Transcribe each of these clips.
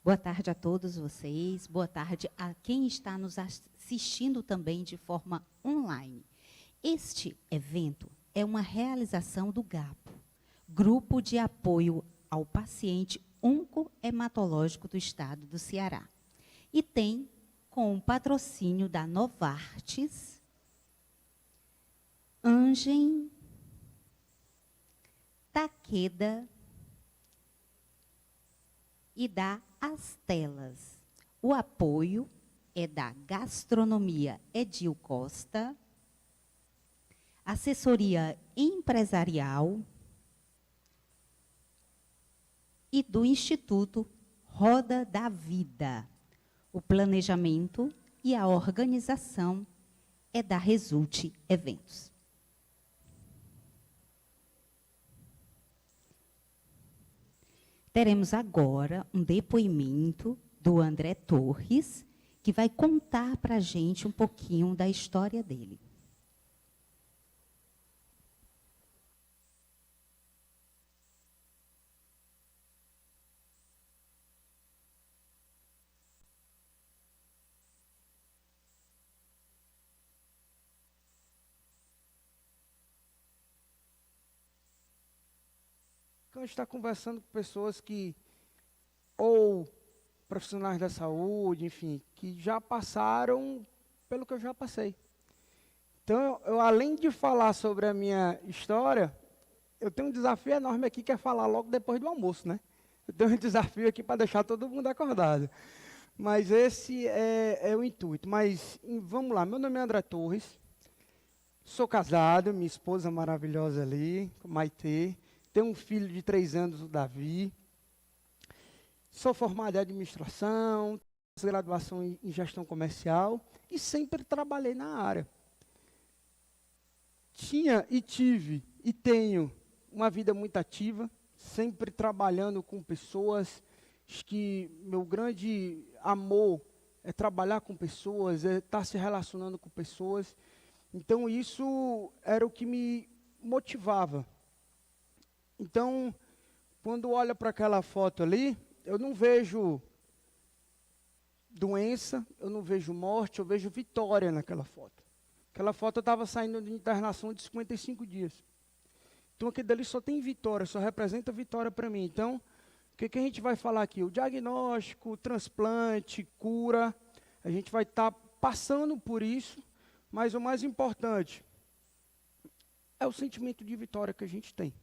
Boa tarde a todos vocês, boa tarde a quem está nos assistindo também de forma online. Este evento é uma realização do GAPO, Grupo de Apoio ao Paciente Oncohematológico do Estado do Ceará, e tem com o patrocínio da Novartis, Angen, Takeda e da Astelas. O apoio é da Gastronomia Edil Costa, Assessoria Empresarial e do Instituto Roda da Vida. O planejamento e a organização é da Resulte Eventos. Teremos agora um depoimento do André Torres, que vai contar para a gente um pouquinho da história dele. A gente está conversando com pessoas ou profissionais da saúde, enfim, que já passaram pelo que eu já passei. Então, além de falar sobre a minha história, eu tenho um desafio enorme aqui, que é falar logo depois do almoço, né? Eu tenho um desafio aqui para deixar todo mundo acordado. Mas esse é o intuito. Mas vamos lá, meu nome é André Torres, sou casado, minha esposa maravilhosa ali, Maitê. Tenho um filho de 3 anos, o Davi. Sou formado em administração, graduação em gestão comercial e sempre trabalhei na área. Tinha e tive e tenho uma vida muito ativa, sempre trabalhando com pessoas, que meu grande amor é trabalhar com pessoas, é estar se relacionando com pessoas. Então, isso era o que me motivava. Então, quando olho para aquela foto ali, eu não vejo doença, eu não vejo morte, eu vejo vitória naquela foto. Aquela foto eu estava saindo de internação de 55 dias. Então, aquele dali só tem vitória, só representa vitória para mim. Então, o que a gente vai falar aqui? O diagnóstico, o transplante, cura, a gente vai estar passando por isso, mas o mais importante é o sentimento de vitória que a gente tem.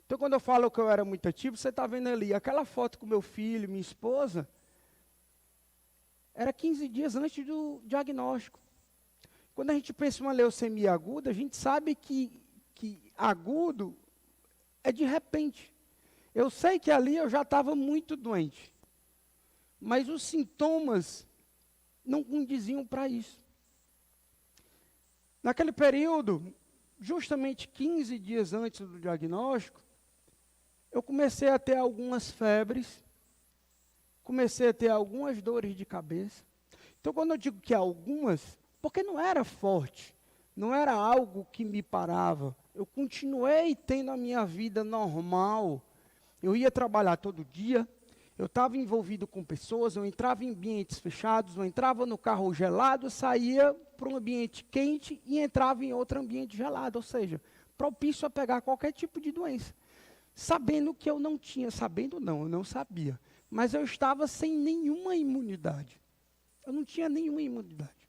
Então, quando eu falo que eu era muito ativo, você está vendo ali, aquela foto com meu filho, minha esposa, era 15 dias antes do diagnóstico. Quando a gente pensa em uma leucemia aguda, a gente sabe que agudo é de repente. Eu sei que ali eu já estava muito doente, mas os sintomas não condiziam para isso. Naquele período, justamente 15 dias antes do diagnóstico, eu comecei a ter algumas febres, comecei a ter algumas dores de cabeça. Então, quando eu digo que algumas, porque não era forte, não era algo que me parava. Eu continuei tendo a minha vida normal. Eu ia trabalhar todo dia, eu estava envolvido com pessoas, eu entrava em ambientes fechados, eu entrava no carro gelado, saía para um ambiente quente e entrava em outro ambiente gelado, ou seja, propício a pegar qualquer tipo de doença. Sabendo que eu não tinha, sabendo não, eu não sabia, mas eu estava sem nenhuma imunidade. Eu não tinha nenhuma imunidade.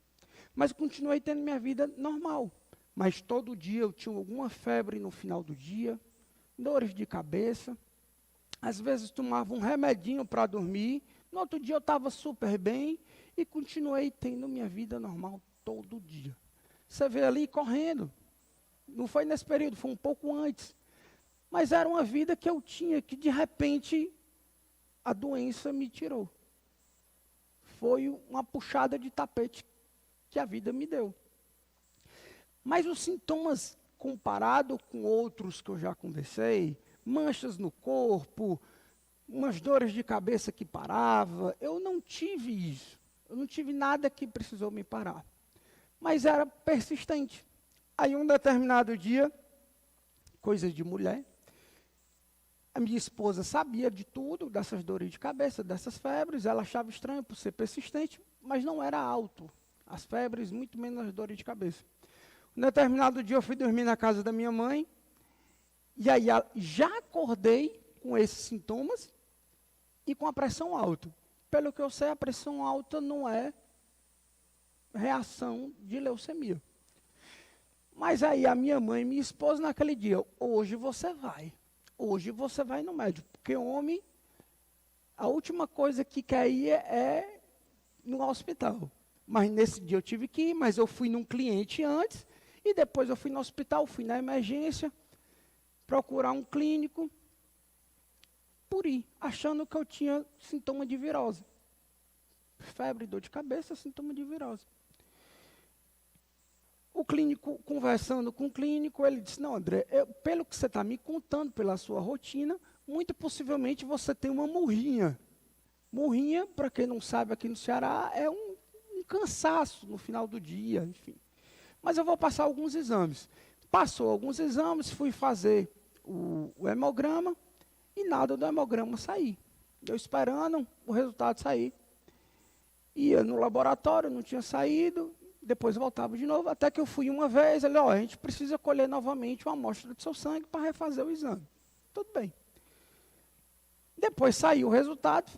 Mas continuei tendo minha vida normal. Mas todo dia eu tinha alguma febre no final do dia, dores de cabeça. Às vezes tomava um remedinho para dormir, no outro dia eu estava super bem e continuei tendo minha vida normal todo dia. Você vê ali correndo. Não foi nesse período, foi um pouco antes. Mas era uma vida que eu tinha, que de repente a doença me tirou. Foi uma puxada de tapete que a vida me deu. Mas os sintomas, comparado com outros que eu já conversei, manchas no corpo, umas dores de cabeça que parava, eu não tive isso. Eu não tive nada que precisou me parar. Mas era persistente. Aí um determinado dia, coisa de mulher, A minha esposa sabia de tudo, dessas dores de cabeça, dessas febres, ela achava estranho por ser persistente, mas não era alto. As febres, muito menos as dores de cabeça. Um determinado dia eu fui dormir na casa da minha mãe, e aí já acordei com esses sintomas e com a pressão alta. Pelo que eu sei, a pressão alta não é reação de leucemia. Mas aí a minha mãe e minha esposa naquele dia, hoje você vai no médico, porque homem, a última coisa que quer ir é no hospital. Mas nesse dia eu tive que ir, mas eu fui num cliente antes, e depois eu fui no hospital, fui na emergência, procurar um clínico, por ir, achando que eu tinha sintoma de virose. Febre, dor de cabeça, sintoma de virose. O clínico, conversando com o clínico, ele disse, não, André, pelo que você está me contando, pela sua rotina, muito possivelmente você tem uma murrinha. Murrinha, para quem não sabe, aqui no Ceará, é um cansaço no final do dia, enfim. Mas eu vou passar alguns exames. Passou alguns exames, fui fazer o hemograma, e nada do hemograma sair. Eu esperando o resultado sair. Ia no laboratório, não tinha saído, depois voltava de novo, até que eu fui uma vez, ele, a gente precisa colher novamente uma amostra do seu sangue para refazer o exame. Tudo bem. Depois saiu o resultado,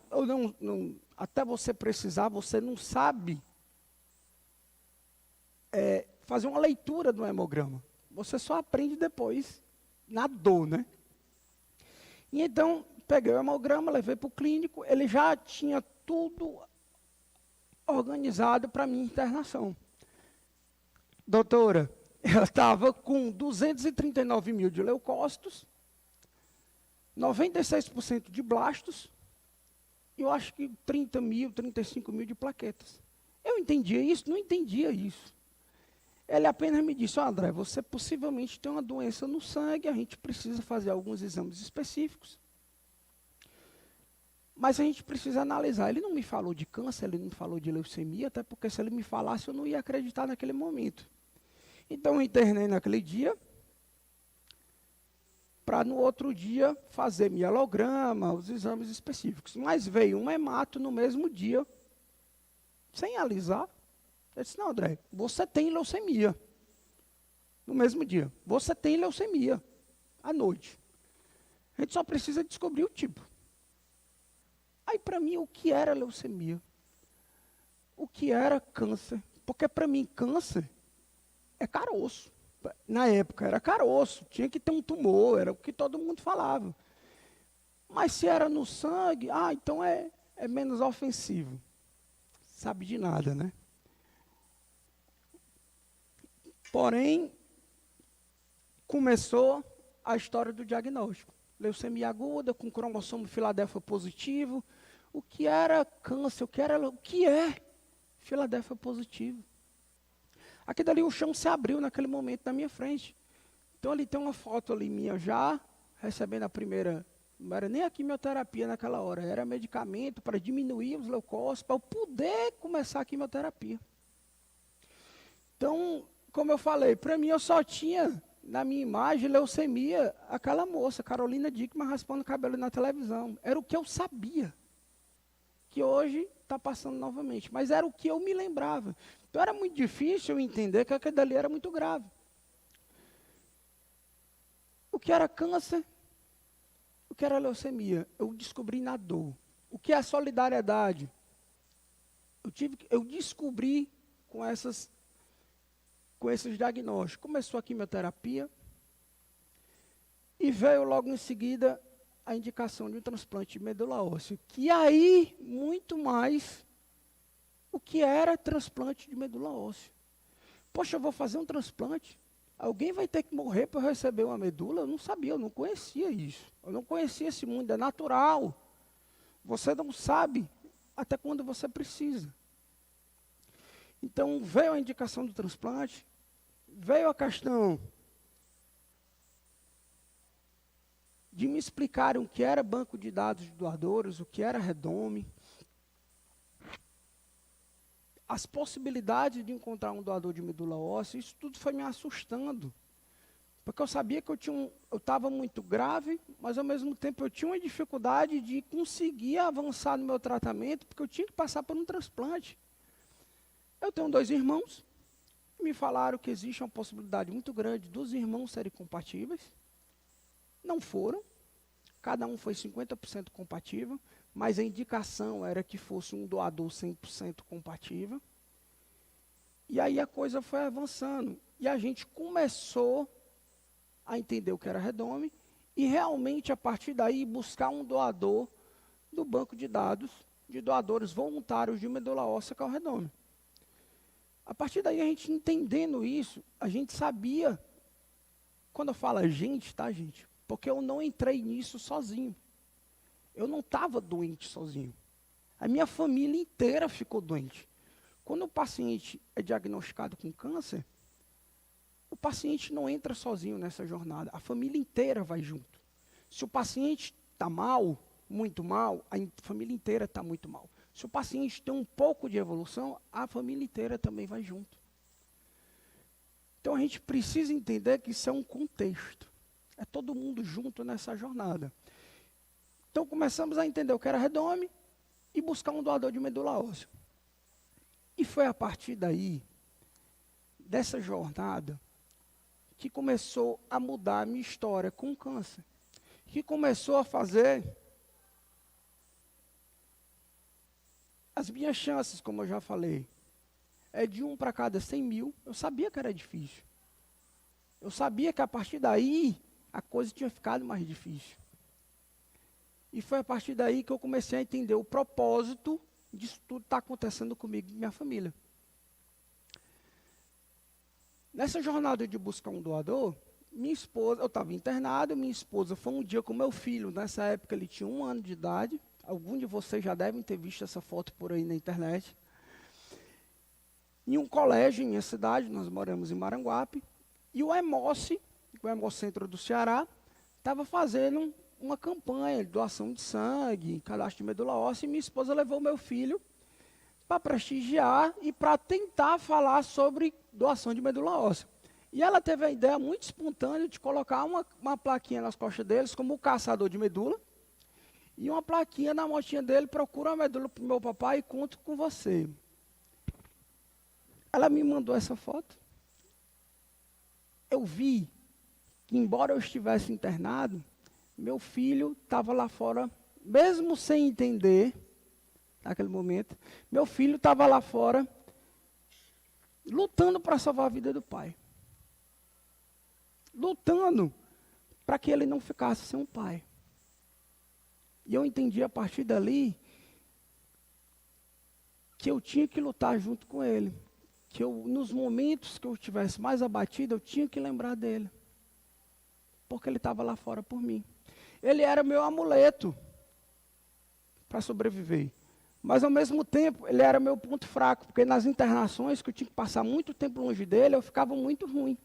até você precisar, você não sabe fazer uma leitura do hemograma. Você só aprende depois, na dor, né? E então, peguei o hemograma, levei para o clínico, ele já tinha tudo organizado para minha internação. Doutora, ela estava com 239 mil de leucócitos, 96% de blastos, e eu acho que 30 mil, 35 mil de plaquetas. Eu entendia isso? Não entendia isso. Ele apenas me disse, André, você possivelmente tem uma doença no sangue, a gente precisa fazer alguns exames específicos, mas a gente precisa analisar. Ele não me falou de câncer, ele não me falou de leucemia, até porque se ele me falasse, eu não ia acreditar naquele momento. Então, eu internei naquele dia, para no outro dia fazer mielograma, os exames específicos. Mas veio um hemato no mesmo dia, sem alisar. Eu disse, não, André, você tem leucemia. No mesmo dia, você tem leucemia, à noite. A gente só precisa descobrir o tipo. Aí, para mim, o que era leucemia? O que era câncer? Porque, para mim, câncer é caroço. Na época, era caroço. Tinha que ter um tumor, era o que todo mundo falava. Mas se era no sangue, então é menos ofensivo. Sabe de nada, né? Porém, começou a história do diagnóstico. Leucemia aguda, com cromossomo Filadélfia positivo. O que era câncer? O que é Filadélfia positivo? Aqui dali o chão se abriu naquele momento na minha frente. Então ali tem uma foto ali minha já, recebendo a primeira, não era nem a quimioterapia naquela hora, era medicamento para diminuir os leucócitos, para eu poder começar a quimioterapia. Então, como eu falei, para mim eu só tinha na minha imagem leucemia, aquela moça, Carolina Dickmann, raspando o cabelo na televisão. Era o que eu sabia, que hoje está passando novamente, mas era o que eu me lembrava. Então era muito difícil eu entender que aquilo dali era muito grave. O que era câncer? O que era leucemia? Eu descobri na dor. O que é a solidariedade? Eu descobri com esses diagnósticos. Começou a quimioterapia e veio logo em seguida a indicação de um transplante de medula óssea. Que aí, muito mais, o que era transplante de medula óssea. Poxa, eu vou fazer um transplante? Alguém vai ter que morrer para eu receber uma medula? Eu não sabia, eu não conhecia isso. Eu não conhecia esse mundo, é natural. Você não sabe até quando você precisa. Então, veio a indicação do transplante, veio a questão de me explicarem o que era banco de dados de doadores, o que era Redome, as possibilidades de encontrar um doador de medula óssea, isso tudo foi me assustando. Porque eu sabia que eu estava muito grave, mas ao mesmo tempo eu tinha uma dificuldade de conseguir avançar no meu tratamento, porque eu tinha que passar por um transplante. Eu tenho 2 irmãos, me falaram que existe uma possibilidade muito grande dos irmãos serem compatíveis. Não foram, cada um foi 50% compatível, mas a indicação era que fosse um doador 100% compatível. E aí a coisa foi avançando, e a gente começou a entender o que era redome, e realmente, a partir daí, buscar um doador do banco de dados de doadores voluntários de medula óssea, que é o redome. A partir daí, a gente entendendo isso, a gente sabia, quando eu falo a gente, tá, gente? Porque eu não entrei nisso sozinho. Eu não estava doente sozinho. A minha família inteira ficou doente. Quando o paciente é diagnosticado com câncer, o paciente não entra sozinho nessa jornada, a família inteira vai junto. Se o paciente está mal, muito mal, a família inteira está muito mal. Se o paciente tem um pouco de evolução, a família inteira também vai junto. Então a gente precisa entender que isso é um contexto. É todo mundo junto nessa jornada. Então começamos a entender o que era redome e buscar um doador de medula óssea. E foi a partir daí, dessa jornada, que começou a mudar a minha história com o câncer. Que começou a fazer as minhas chances, como eu já falei, é de 1 para cada 100 mil. Eu sabia que era difícil. Eu sabia que a partir daí, a coisa tinha ficado mais difícil. E foi a partir daí que eu comecei a entender o propósito disso tudo está acontecendo comigo e minha família. Nessa jornada de buscar um doador, minha esposa, eu estava internado, minha esposa foi um dia com meu filho, nessa época ele tinha 1 ano de idade, algum de vocês já devem ter visto essa foto por aí na internet, em um colégio em minha cidade, nós moramos em Maranguape, e o Hemocentro do Ceará, estava fazendo uma campanha de doação de sangue, cadastro de medula óssea, e minha esposa levou meu filho para prestigiar e para tentar falar sobre doação de medula óssea. E ela teve a ideia muito espontânea de colocar uma plaquinha nas costas deles, como o caçador de medula, e uma plaquinha na motinha dele, procura a medula para o meu papai e conto com você. Ela me mandou essa foto. Eu vi que, embora eu estivesse internado, meu filho estava lá fora, mesmo sem entender, naquele momento, meu filho estava lá fora, lutando para salvar a vida do pai. Lutando para que ele não ficasse sem um pai. E eu entendi a partir dali que eu tinha que lutar junto com ele. Que nos momentos que eu estivesse mais abatido, eu tinha que lembrar dele. Porque ele estava lá fora por mim. Ele era meu amuleto para sobreviver. Mas, ao mesmo tempo, ele era meu ponto fraco. Porque nas internações, que eu tinha que passar muito tempo longe dele, eu ficava muito ruim.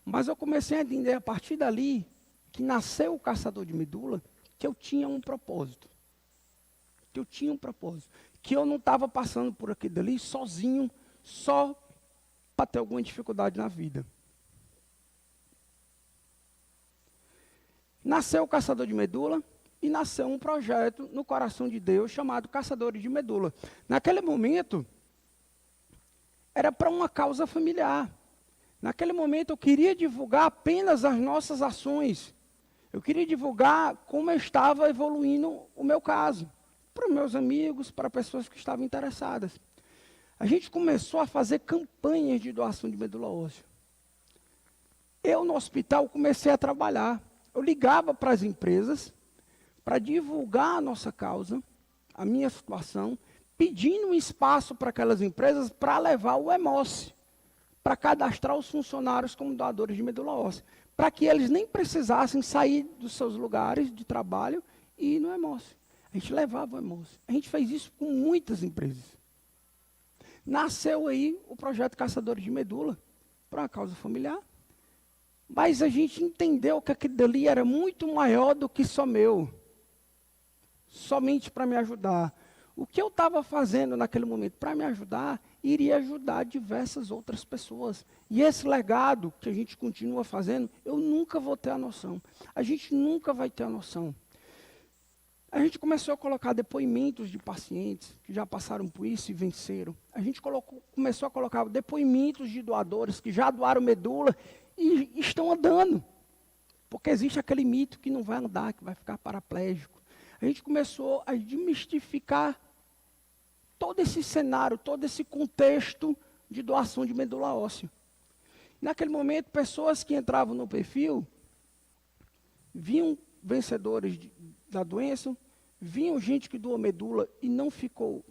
Mas eu comecei a entender, a partir dali, que nasceu o caçador de medula, que eu tinha um propósito. Que eu tinha um propósito. Que eu não estava passando por aquilo dali sozinho, só para ter alguma dificuldade na vida. Nasceu o caçador de medula e nasceu um projeto no coração de Deus chamado Caçadores de Medula. Naquele momento, era para uma causa familiar. Naquele momento, eu queria divulgar apenas as nossas ações. Eu queria divulgar como eu estava evoluindo o meu caso. Para meus amigos, para pessoas que estavam interessadas. A gente começou a fazer campanhas de doação de medula óssea. Eu, no hospital, comecei a trabalhar. Eu ligava para as empresas para divulgar a nossa causa, a minha situação, pedindo um espaço para aquelas empresas para levar o Hemócio, para cadastrar os funcionários como doadores de medula óssea, para que eles nem precisassem sair dos seus lugares de trabalho e ir no Hemócio. A gente levava o Hemócio. A gente fez isso com muitas empresas. Nasceu aí o projeto Caçadores de Medula, para uma causa familiar. Mas a gente entendeu que aquilo dali era muito maior do que só meu. Somente para me ajudar. O que eu estava fazendo naquele momento para me ajudar iria ajudar diversas outras pessoas. E esse legado que a gente continua fazendo, eu nunca vou ter a noção. A gente nunca vai ter a noção. A gente começou a colocar depoimentos de pacientes que já passaram por isso e venceram. A gente começou a colocar depoimentos de doadores que já doaram medula e estão andando. Porque existe aquele mito que não vai andar, que vai ficar paraplégico. A gente começou a desmistificar todo esse cenário, todo esse contexto de doação de medula óssea. Naquele momento, pessoas que entravam no perfil, viam vencedores da doença, viam gente que doou medula e não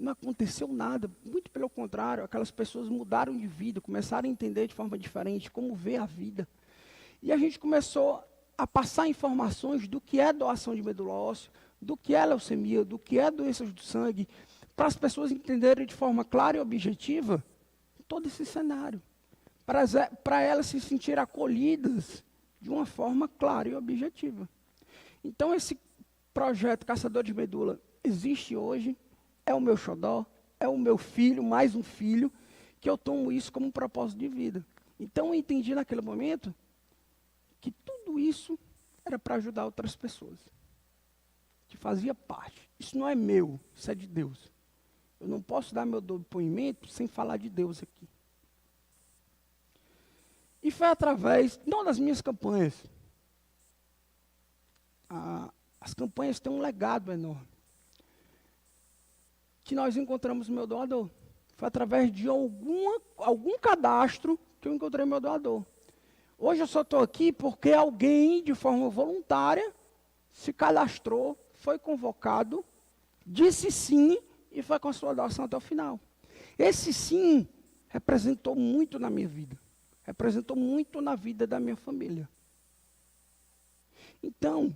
aconteceu nada. Muito pelo contrário, aquelas pessoas mudaram de vida, começaram a entender de forma diferente como ver a vida. E a gente começou a passar informações do que é doação de medula óssea, do que é leucemia, do que é doenças do sangue, para as pessoas entenderem de forma clara e objetiva todo esse cenário, para elas se sentirem acolhidas de uma forma clara e objetiva. Então, esse projeto Caçador de Medula existe hoje, é o meu xodó, é o meu filho, mais um filho, que eu tomo isso como um propósito de vida. Então, eu entendi naquele momento que tudo isso era para ajudar outras pessoas, que fazia parte. Isso não é meu, isso é de Deus. Eu não posso dar meu depoimento sem falar de Deus aqui. E foi através, não das minhas campanhas. As campanhas têm um legado enorme. Que nós encontramos o meu doador. Foi através de algum cadastro que eu encontrei meu doador. Hoje eu só estou aqui porque alguém, de forma voluntária, se cadastrou, foi convocado, disse sim e foi com a sua doação até o final. Esse sim representou muito na minha vida. Representou muito na vida da minha família. Então,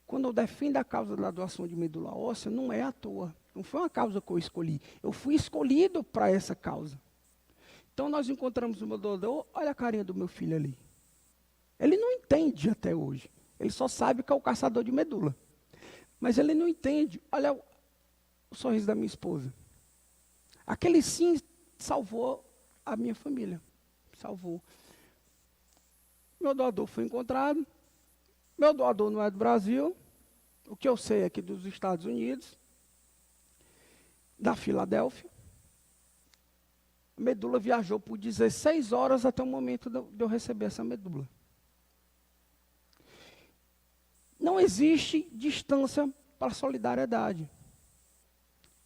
quando eu defendo a causa da doação de medula óssea, não é à toa. Não foi uma causa que eu escolhi. Eu fui escolhido para essa causa. Então, nós encontramos o meu doador. Olha a carinha do meu filho ali. Ele não entende até hoje. Ele só sabe que é o caçador de medula. Mas ele não entende. Olha o sorriso da minha esposa. Aquele sim salvou a minha família. Salvou. Meu doador foi encontrado. Meu doador não é do Brasil. O que eu sei é aqui dos Estados Unidos. Da Filadélfia. A medula viajou por 16 horas até o momento de eu receber essa medula. Não existe distância para a solidariedade.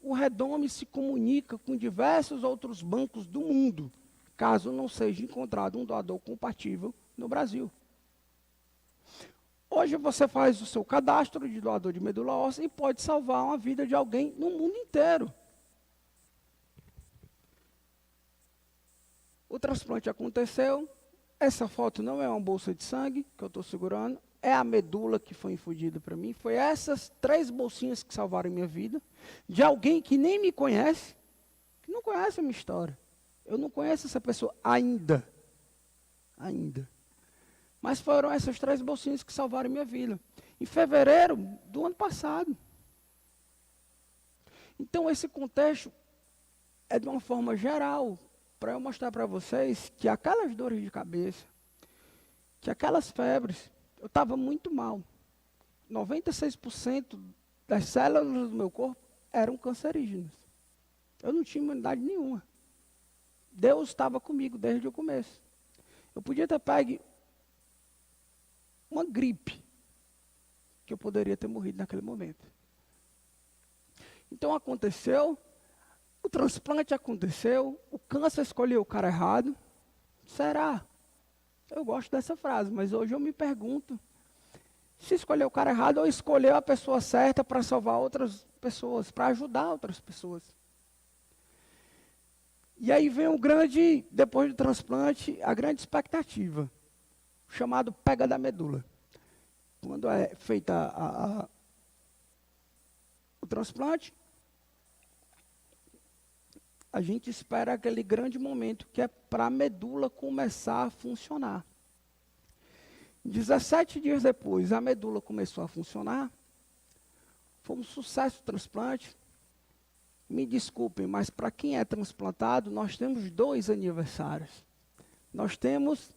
O Redome se comunica com diversos outros bancos do mundo, caso não seja encontrado um doador compatível no Brasil. Hoje você faz o seu cadastro de doador de medula óssea e pode salvar uma vida de alguém no mundo inteiro. O transplante aconteceu. Essa foto não é uma bolsa de sangue que eu estou segurando. É a medula que foi infundida para mim. Foi essas 3 bolsinhas que salvaram a minha vida. De alguém que nem me conhece, que não conhece a minha história. Eu não conheço essa pessoa ainda. Ainda. Mas foram essas 3 bolsinhas que salvaram a minha vida. Em fevereiro do ano passado. Então, esse contexto é de uma forma geral, para eu mostrar para vocês que aquelas dores de cabeça, que aquelas febres, eu estava muito mal. 96% das células do meu corpo eram cancerígenas. Eu não tinha imunidade nenhuma. Deus estava comigo desde o começo. Eu podia ter pego uma gripe, que eu poderia ter morrido naquele momento. Então aconteceu, o transplante aconteceu, o câncer escolheu o cara errado. Será? Eu gosto dessa frase, mas hoje eu me pergunto se escolheu o cara errado ou escolheu a pessoa certa para salvar outras pessoas, para ajudar outras pessoas. E aí vem depois do transplante, a grande expectativa, chamado pega da medula. Quando é feita o transplante, a gente espera aquele grande momento que é para a medula começar a funcionar. 17 dias depois, a medula começou a funcionar. Foi um sucesso o transplante. me desculpem, mas para quem é transplantado, nós temos 2 aniversários. Nós temos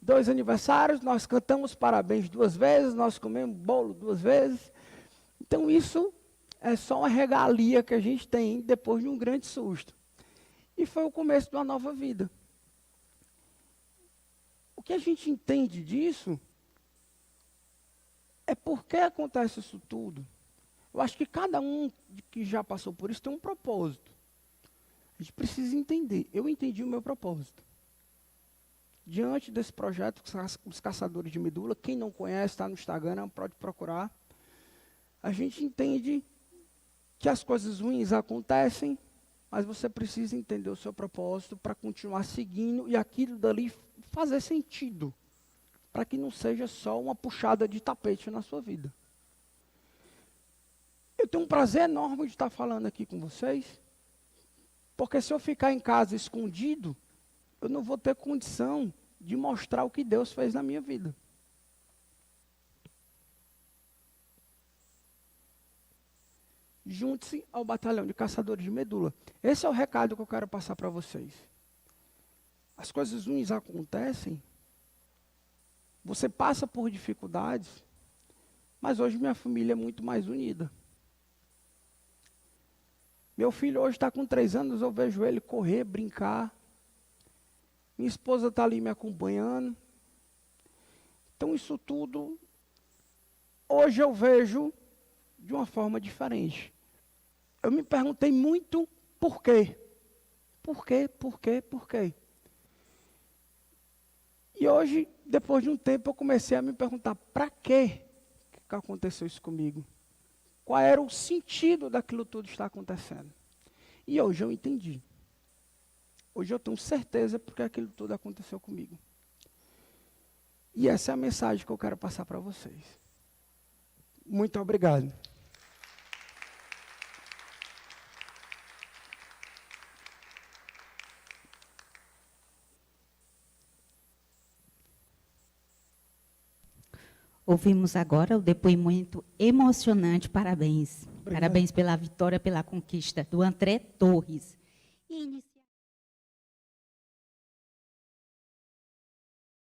2 aniversários, nós cantamos parabéns 2 vezes, nós comemos bolo 2 vezes. Então, isso é só uma regalia que a gente tem depois de um grande susto. E foi o começo de uma nova vida. O que a gente entende disso é por que acontece isso tudo. Eu acho que cada um que já passou por isso tem um propósito. A gente precisa entender. Eu entendi o meu propósito. Diante desse projeto, os Caçadores de Medula, quem não conhece, está no Instagram, pode procurar. A gente entende que as coisas ruins acontecem, mas você precisa entender o seu propósito para continuar seguindo e aquilo dali fazer sentido, para que não seja só uma puxada de tapete na sua vida. Eu tenho um prazer enorme de estar falando aqui com vocês, porque se eu ficar em casa escondido, eu não vou ter condição de mostrar o que Deus fez na minha vida. Junte-se ao batalhão de caçadores de medula. Esse é o recado que eu quero passar para vocês. As coisas ruins acontecem, você passa por dificuldades, mas hoje minha família é muito mais unida. Meu filho hoje está com 3 anos, eu vejo ele correr, brincar. Minha esposa está ali me acompanhando. Então isso tudo, hoje eu vejo de uma forma diferente. Eu me perguntei muito por quê. Por quê, por quê, por quê? E hoje, depois de um tempo, eu comecei a me perguntar, para quê que aconteceu isso comigo? Qual era o sentido daquilo tudo estar acontecendo? E hoje eu entendi. Hoje eu tenho certeza porque aquilo tudo aconteceu comigo. E essa é a mensagem que eu quero passar para vocês. Muito obrigado. Ouvimos agora o depoimento emocionante. Parabéns. Obrigado. Parabéns pela vitória, pela conquista do André Torres. E